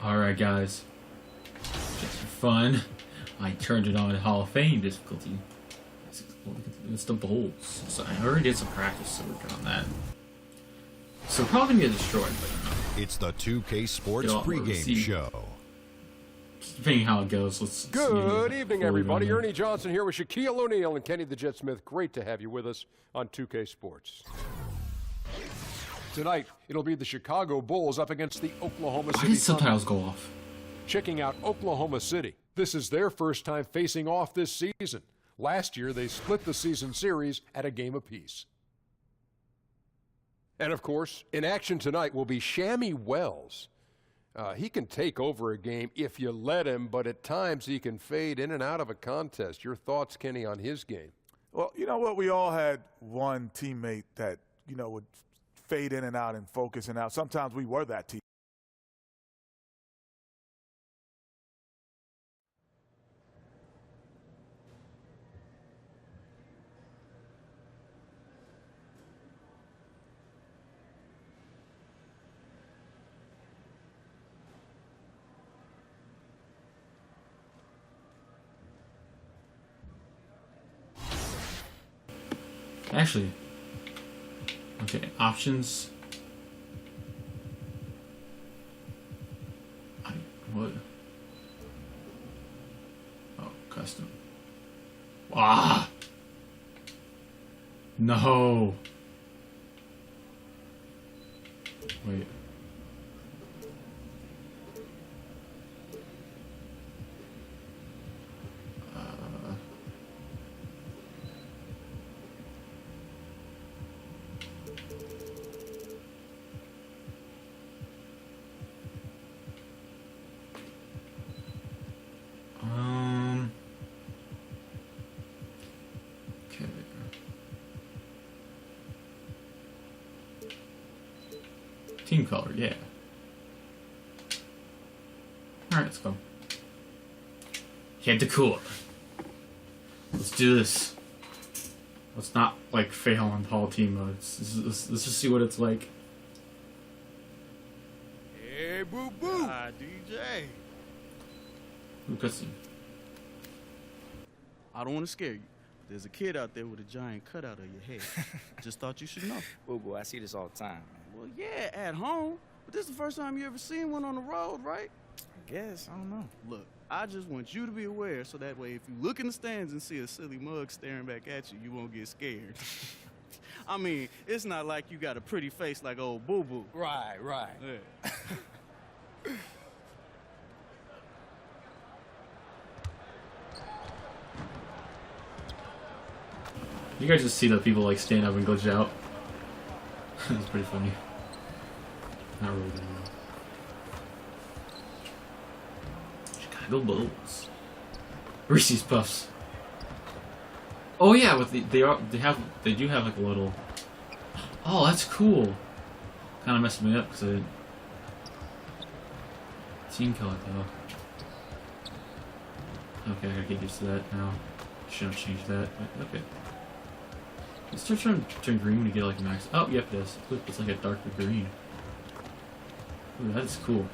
Alright guys, just for fun, I turned it on Hall of Fame difficulty. It's the bowls. So I already did some practice, so we're good on that. So we're probably gonna get destroyed, but it's the 2K Sports pregame show. Depending how it goes, let's good evening, everybody. Ernie Johnson here with Shaquille O'Neal and Kenny the Jet Smith. Great to have you with us on 2K Sports. Tonight, it'll be the Chicago Bulls up against the Oklahoma City Thunder. Subtitles go off. Checking out Oklahoma City. This is their first time facing off this season. Last year, they split the season series at a game apiece. And of course, in action tonight will be Shammy Wells. He can take over a game if you let him, but at times he can fade in and out of a contest. Your thoughts, Kenny, on his game? Well, you know what? We all had one teammate that, would fade in and out and focus and out. Sometimes we were that team. Actually, okay, options. What? Oh, custom. Ah! No! Wait. Okay. Team color, yeah. Alright, let's go. Head to cooler. Let's do this. Let's not, like, fail on Hall team mode. Let's just see what it's like. Hey, boo-boo! DJ! Ooh, cutscene. I don't want to scare you. There's a kid out there with a giant cutout of your head. Just thought you should know. Boo-boo, I see this all the time, man. Well, yeah, at home. But this is the first time you ever seen one on the road, right? I guess. I don't know. Look, I just want you to be aware so that way if you look in the stands and see a silly mug staring back at you, you won't get scared. I mean, it's not like you got a pretty face like old Boo-boo. Right. Yeah. You guys just see the people like stand up and glitch out. That's pretty funny. Not really good. Chicago Bulls. Reese's Puffs. Oh yeah, with they do have like a little. Oh, that's cool. Kind of messed me up because I didn't. Team color though. Okay, I gotta get used to that now. Shouldn't change that, but okay. Let's start trying to turn green when you get like max. Oh, yep, it is. Look, it's like a darker green. Ooh, that's cool.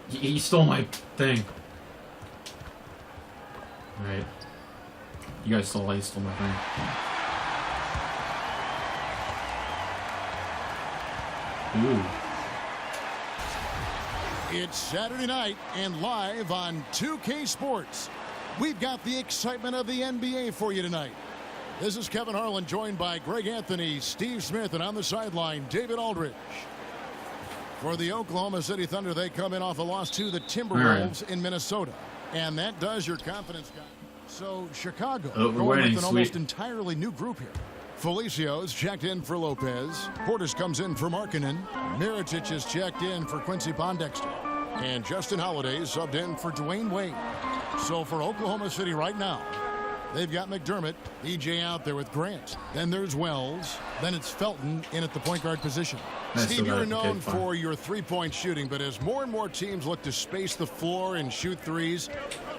He stole my thing. Alright. You guys saw he stole my thing. Ooh. It's Saturday night and live on 2K Sports. We've got the excitement of the NBA for you tonight. This is Kevin Harlan, joined by Greg Anthony, Steve Smith, and on the sideline, David Aldridge. For the Oklahoma City Thunder, they come in off a loss to the Timberwolves in Minnesota. And that does your confidence guy. So Chicago going with an almost entirely new group here. Felicio's checked in for Lopez. Portis comes in for Markkanen. Mirotic is checked in for Quincy Pondexter. And Justin Holiday subbed in for Dwayne Wade. So for Oklahoma City right now, they've got McDermott, EJ out there with Grant. Then there's Wells. Then it's Felton in at the point guard position. Steve, you're known for your three-point shooting, but as more and more teams look to space the floor and shoot threes,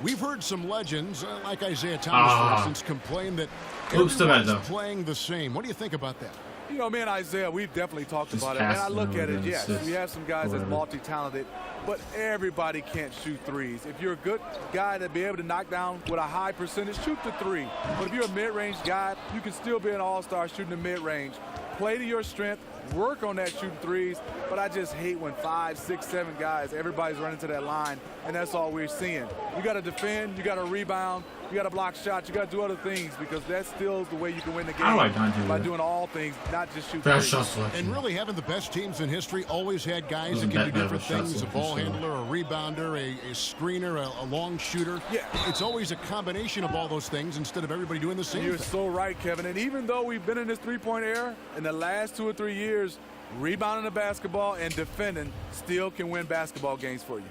we've heard some legends, like Isaiah Thomas, for instance, complain that everyone's playing the same. What do you think about that? You know, me and Isaiah, we've definitely talked Just about it. And I passing look over at it, the yes, assist we have some guys that's or whatever. multi-talented, but everybody can't shoot threes. If you're a good guy to be able to knock down with a high percentage, shoot the three. But if you're a mid-range guy, you can still be an all-star shooting the mid-range. Play to your strength, work on that shooting threes, but I just hate when 5, 6, 7 guys, everybody's running to that line, and that's all we're seeing. You got to defend, you got to rebound, you got to block shots, you got to do other things, because that's still the way you can win the game. How do I not do by that? doing all things, not just shoot Fast threes. shot selection. And really, having the best teams in history always had guys that Wasn't can do that bad different of a shot things, a ball selection, so- handler, a rebounder, a screener, a long shooter. Yeah. It's always a combination of all those things instead of everybody doing the same You're thing. so right, Kevin. And even though we've been in this three-point era, in the last 2 or 3 years, rebounding the basketball and defending still can win basketball games for you.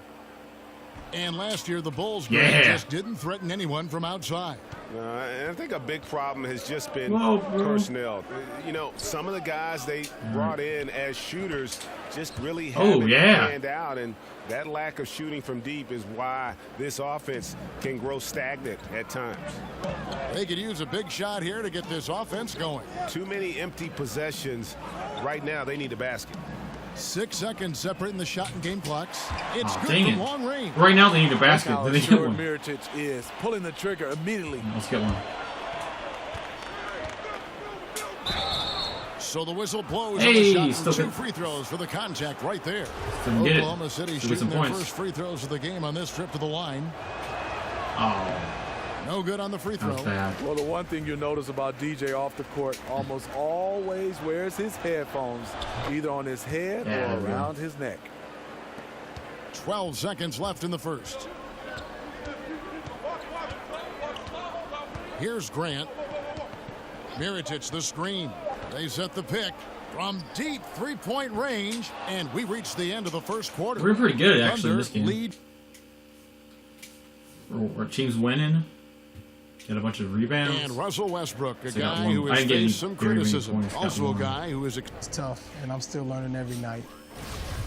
And last year, the Bulls Yeah. just didn't threaten anyone from outside. And I think a big problem has just been Whoa, bro. personnel. You know, some of the guys they brought in as shooters just really Oh, haven't yeah. panned out, and that lack of shooting from deep is why this offense can grow stagnant at times. They could use a big shot here to get this offense going. Too many empty possessions. Right now, they need a basket. 6 seconds separating the shot and game clocks. It's Aw, good dang from it. long range. Right now they need a basket. How Then they get assured one. Mirotic is pulling the trigger immediately. Let's get one. So the whistle blows Hey, on the shot still and 2 good. free throws for the contact right there. Didn't get it. Oklahoma City Still get shooting some their points. first free throws of the game on this trip to the line. Oh, No good on the free that throw. was bad. Well, the one thing you'll notice about DJ off the court, almost always wears his headphones, either on his head Yeah, or there we go. around his neck. 12 seconds left in the first. Here's Grant. Mirotic the screen. They set the pick from deep three-point range, and we reach the end of the first quarter. We're pretty good actually in Thunder this game. lead. Our team's winning. Get a bunch of rebounds. And Russell Westbrook, a So got guy one. who I has didn't get any faced some very many criticism. points, got Also a one. guy who is It's tough, and I'm still learning every night.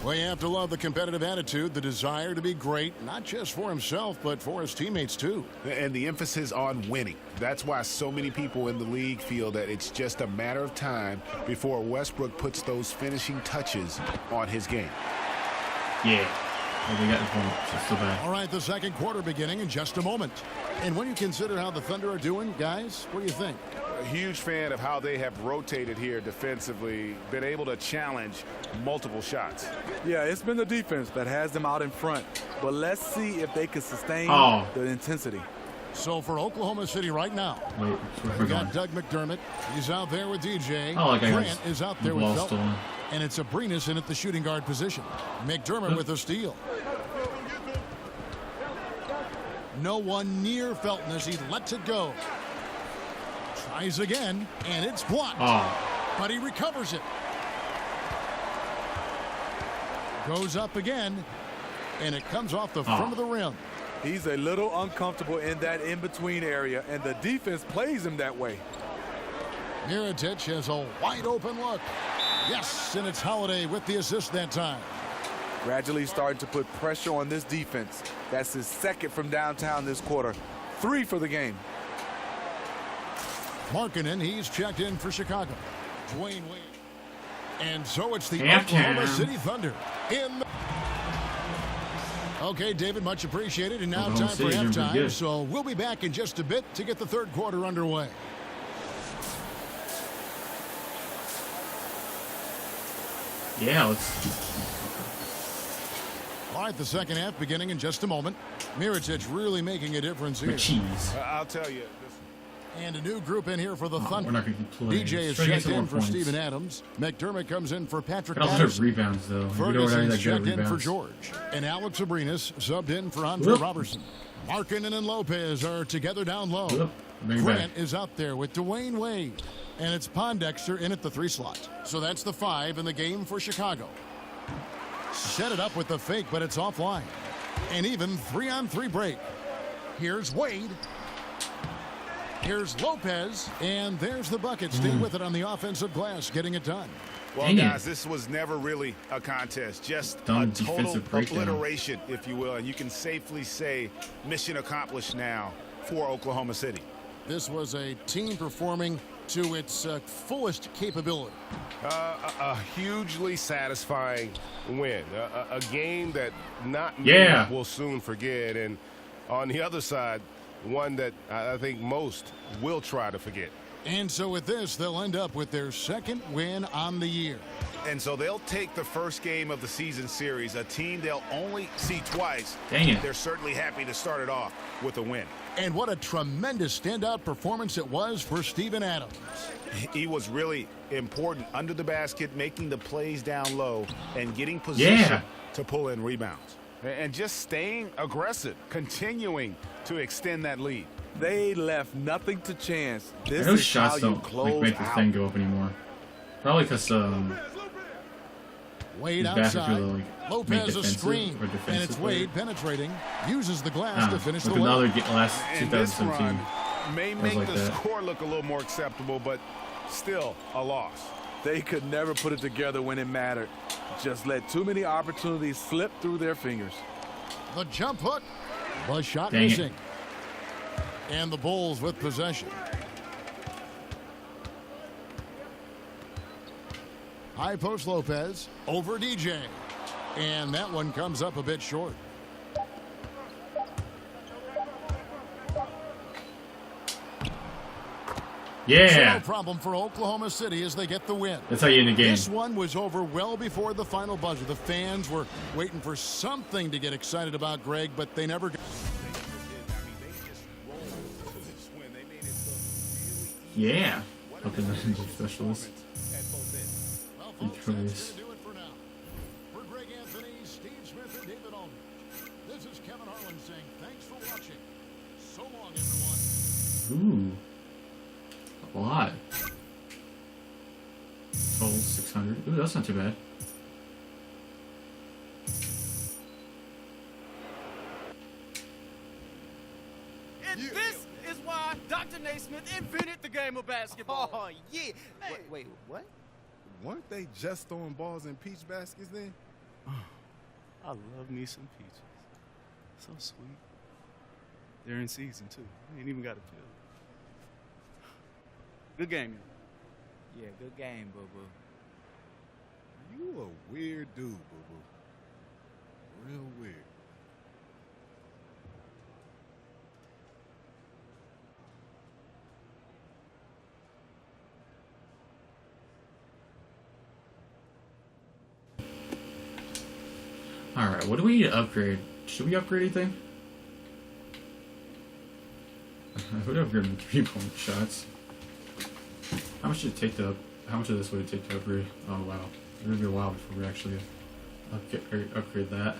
well, you have to love the competitive attitude, the desire to be great, not just for himself, but for his teammates too. And the emphasis on winning. That's why so many people in the league feel that it's just a matter of time before Westbrook puts those finishing touches on his game. Yeah. Oh, we got the point. It's still bad. All right, the second quarter beginning in just a moment. And when you consider how the Thunder are doing, guys, what do you think? A huge fan of how they have rotated here defensively, been able to challenge multiple shots. Yeah, it's been the defense that has them out in front, but let's see if they can sustain Oh. the intensity. So for Oklahoma City right now, Wait, we we're got going. Doug McDermott. He's out there with DJ. Oh, like I Grant is out there with ball Felton. stolen. And it's Abrinas in at the shooting guard position. McDermott with a steal. No one near Felton as he lets it go. Tries again, and it's blocked. Oh, But he recovers it. Goes up again, and it comes off the front of the rim. He's a little uncomfortable in that in-between area, and the defense plays him that way. Mirotic has a wide open look. Yes, and it's Holiday with the assist that time. Gradually starting to put pressure on this defense. That's his second from downtown this quarter. 3 for the game. Markkanen, he's checked in for Chicago. Dwayne Wade. And so it's the Halftime. Oklahoma City Thunder in the... Okay, David, much appreciated. And now Oklahoma time for City's doing pretty halftime. good. So we'll be back in just a bit to get the third quarter underway. yeah. Let's. All right, the second half beginning in just a moment. Mirotic really making a difference here. Cheese. I'll tell you. And a new group in here for the Oh, Thunder. we're not gonna keep playing. DJ is Try to get checked some in more for points. Stephen Adams. McDermott comes in for Patrick But also Patterson. rebounds though. We don't have Ferguson's that good checked in for rebounds. George. And Alex Abrinas subbed in for Andre Whoop. Robertson. Markkanen and Lopez are together down low. Whoop. Bring it Grant back. is out there with Dwayne Wade. And it's Pondexter in at the 3 slot. So that's the 5 in the game for Chicago. Set it up with the fake, but it's offline. And even 3-on-3 break. Here's Wade. Here's Lopez. And there's the bucket. Stay with it on the offensive glass, getting it done. Well, Dang it. guys, this was never really a contest, just Dumb a total defensive breakdown. obliteration, if you will. And you can safely say mission accomplished now for Oklahoma City. This was a team performing to its fullest capability? A hugely satisfying win. A game that not many Yeah. will soon forget. And on the other side, one that I think most will try to forget. And so with this, they'll end up with their second win on the year. And so they'll take the first game of the season series, a team they'll only see twice. Dang it. They're certainly happy to start it off with a win. And what a tremendous standout performance it was for Steven Adams. He was really important under the basket, making the plays down low and getting position to pull in rebounds. And just staying aggressive, continuing to extend that lead. They left nothing to chance. This Those is how shots you don't close make the out. thing go up anymore. Probably because Wade He's back if outside. you're, like, Lopez make a defensive screen. or defensive And it's player. Wade penetrating. Uses the glass to finish the with way. another last And this 2017. run may was make like the that. score look a little more acceptable, but still a loss. They could never put it together when it mattered. Just let too many opportunities slip through their fingers. The jump hook. The shot Dang it. missing. And the Bulls with possession. High post Lopez over DJ. And that one comes up a bit short. So no Yeah, problem for Oklahoma City as they get the win. that's how you end the game. This one was over well before the final buzzer. The fans were waiting for something to get excited about, Greg, but they never got. Yeah, up in the specialist. Well, Be folks, curious. that's going to do it for now. For Greg Anthony, Steve Smith, and David Aldridge, this is Kevin Harlan saying thanks for watching. So long, everyone. Ooh, a lot. Total 600. Ooh, that's not too bad. And this is why Dr. Naismith invented the game of basketball. Oh, yeah. Wait, what? Weren't they just throwing balls in peach baskets then? I love me some peaches. So sweet. They're in season, too. We ain't even got a pill. Good game, y'all. Yeah, good game, boo-boo. You a weird dude, boo-boo. Real weird. Alright, what do we need to upgrade? Should we upgrade anything? I would upgrade the 3-point shots. How much did it take to how much of this would it take to upgrade? Oh wow. It's gonna be a while before we actually upgrade that.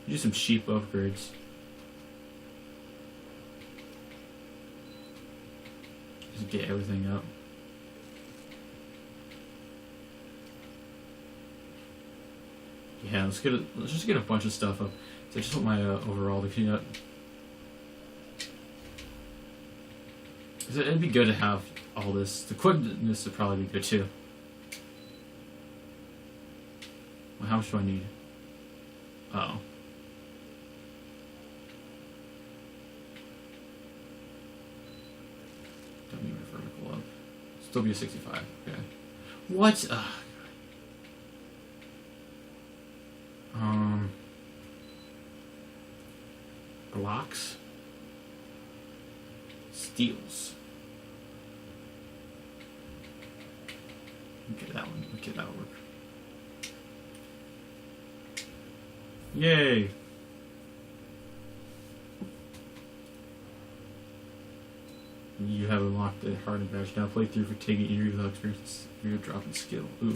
Do some cheap upgrades. Just get everything up. Yeah, let's just get a bunch of stuff up. So I just want my overall to clean up. 'Cause it'd be good to have all this. The quickness would probably be good too. Well, how much do I need? Uh-oh. Don't need my vertical up. Still be a 65. Okay. What? Blocks. Steals. Okay, that one. Okay, that'll work. Yay! You have unlocked the hardened badge. Now play through for taking injury without experience. You're dropping skill. Ooh.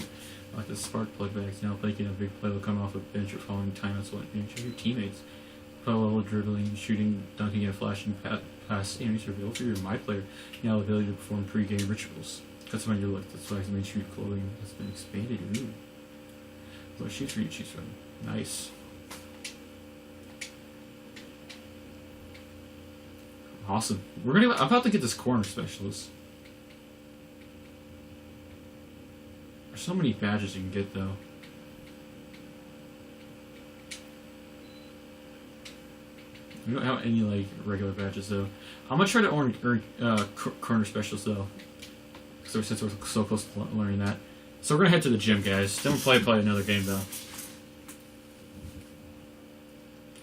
Like the spark plug bags. Now making a big play will come off a bench or following timeouts will show your teammates. Play level dribbling, shooting, dunking, and flashing pass enemies reveal for your My Player. Now the ability to perform pre-game rituals. Customize your look. That's why main street clothing has been expanded. Ooh. What shoots for you choose from? Nice. Awesome. I'm about to get this corner specialist. There's so many badges you can get though. We don't have any like regular badges though. I'm gonna try to earn corner specials though. So since we're so close to learning that, so we're gonna head to the gym, guys. Then we'll play another game though.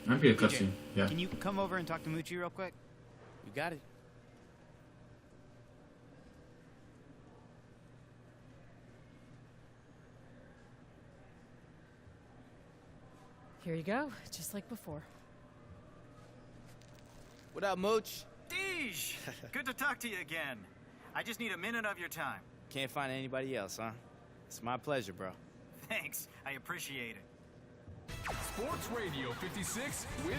Might be a cutscene. Yeah. Can you come over and talk to Moochie real quick? You got it. Here you go, just like before. What up, Mooch? Deej! Good to talk to you again. I just need a minute of your time. Can't find anybody else, huh? It's my pleasure, bro. Thanks. I appreciate it. Sports Radio 56 with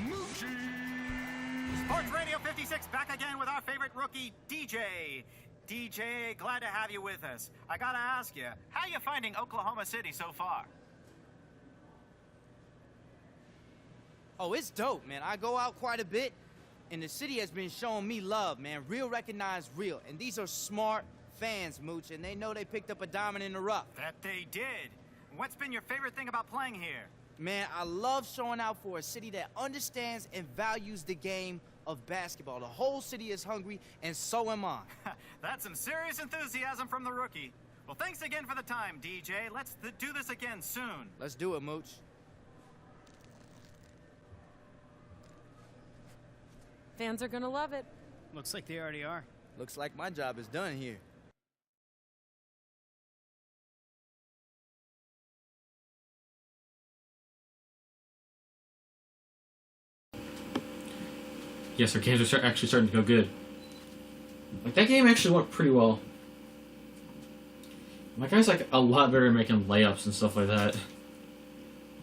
Moochie. Sports Radio 56 back again with our favorite rookie, DJ. DJ, glad to have you with us. I gotta ask you, how you finding Oklahoma City so far? Oh, it's dope, man. I go out quite a bit, and the city has been showing me love, man. Real recognize real. And these are smart fans, Mooch, and they know they picked up a diamond in the rough. That they did. What's been your favorite thing about playing here? Man, I love showing out for a city that understands and values the game of basketball. The whole city is hungry, and so am I. That's some serious enthusiasm from the rookie. Well, thanks again for the time, DJ. Let's do this again soon. Let's do it, Mooch. Fans are gonna love it. Looks like they already are. Looks like my job is done here. Yes, our games are actually starting to go good. Like, that game actually went pretty well. My guy's like a lot better at making layups and stuff like that.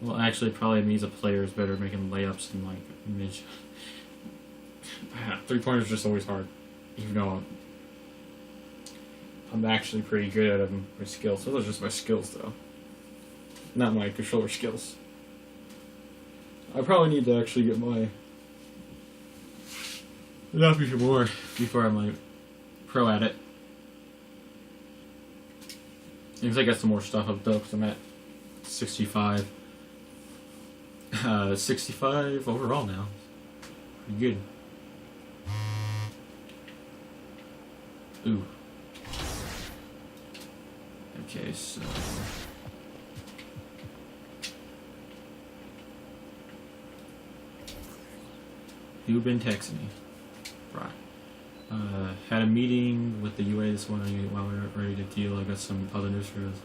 Well, actually, it probably means a player is better at making layups than like mid. 3-pointers are just always hard, even though I'm actually pretty good at them. My skills. Those are just my skills, though, not my controller skills. I probably need to actually get my adaptation more before I'm like pro at it. Because I got some more stuff up though, because I'm at 65. 65 overall now. Pretty good. Ooh. Okay, so you've been texting me. Right. Had a meeting with the UA this morning while we were ready to deal. I got some positive news for us.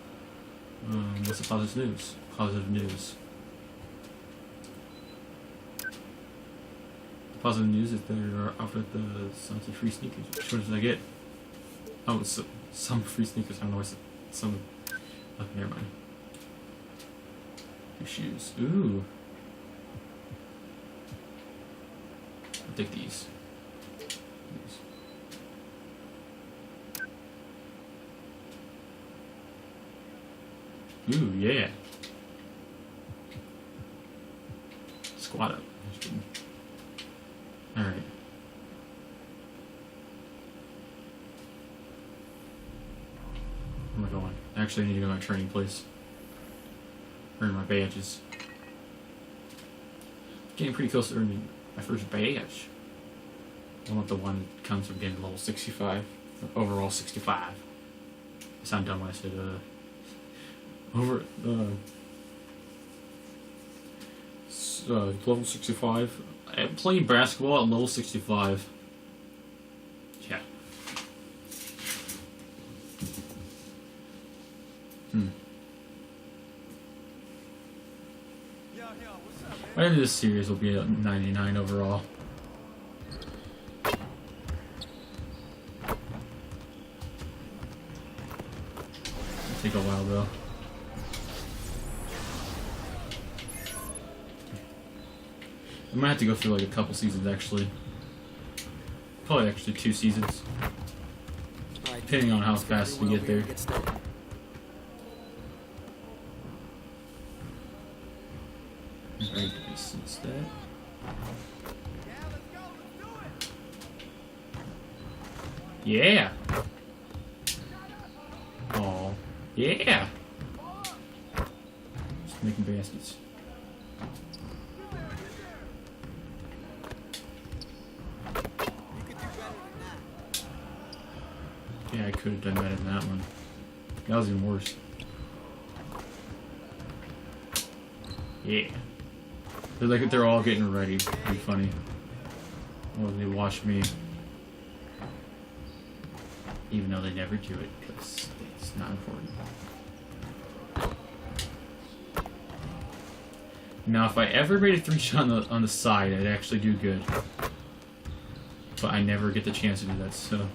What's the positive news? Positive news. The positive news is they're offered some free sneakers. Which ones did I get? Oh, it's some free sneakers. I don't know what's some. Oh, never mind. New shoes. Ooh. I'll take these. Ooh, yeah. Squat up. Alright. Where am I going? Actually, I need to go to my training place. Earn my badges. Getting pretty close to earning my first badge. I want the one that comes from getting level 65. Overall 65. I sound dumb when I said, level 65. I'm playing basketball at level 65. Yeah. By the end of this series will be at 99 overall. It'll take a while though. I might have to go through like a couple seasons actually. Probably actually 2 seasons. Depending on how fast we get there. Instead. Yeah. Oh, yeah. Just making baskets. Yeah, I could have done better than that one. That was even worse. Yeah. They're all getting ready. Pretty funny. Well, they watch me. Even though they never do it, because it's not important. Now, if I ever made a 3-shot on the side, I'd actually do good. But I never get the chance to do that, so...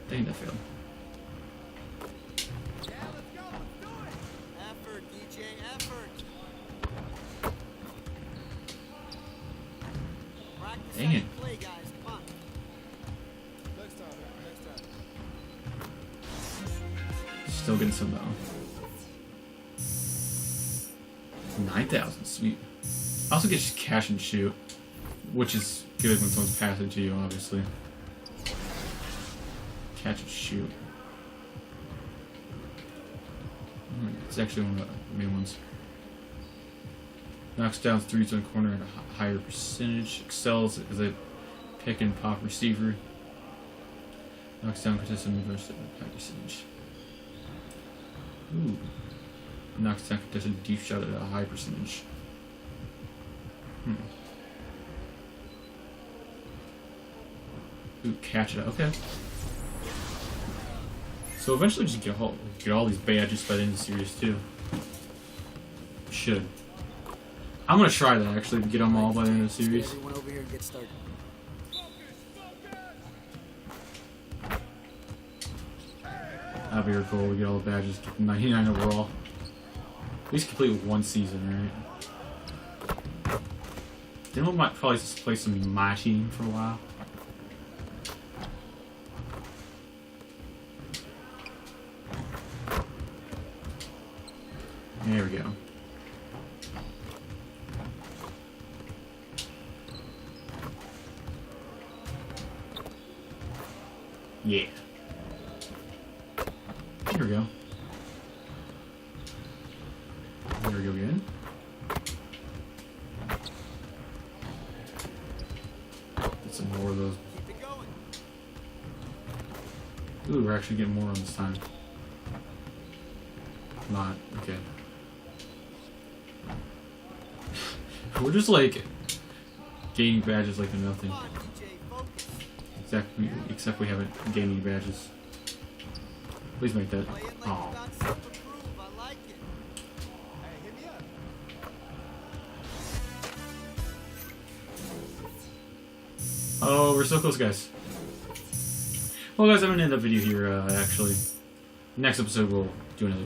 Dang, that failed. Effort, DJ, effort. Practice Dang it. play, guys. Come on. Next time. Still getting some though. 9,000, sweet. I also get cash and shoot, which is good when someone's passing to you, obviously. Catch and shoot. It's actually one of the main ones. Knocks down threes in the corner at a higher percentage. Excels as a pick and pop receiver. Knocks down contested movers at a high percentage. Ooh. Knocks down contested deep shot at a high percentage. Ooh, catch it. Okay. So eventually just get all these badges by the end of the series too. Should. I'm gonna try that actually to get them all by the end of the series. Everyone over here get started. That'll be our goal. We get all the badges. 99 overall. At least complete with one season, right? Then we might probably just play some my team for a while. There we go. Yeah. Here we go. There we go again. Get some more of those. Ooh, we're actually getting more on this time. Not. Okay. We're just like gaining badges like they're nothing. Except we haven't gained any badges. Please make that. Oh. Oh, we're so close, guys. Well, guys, I'm gonna end the video here. Actually, next episode we'll do another.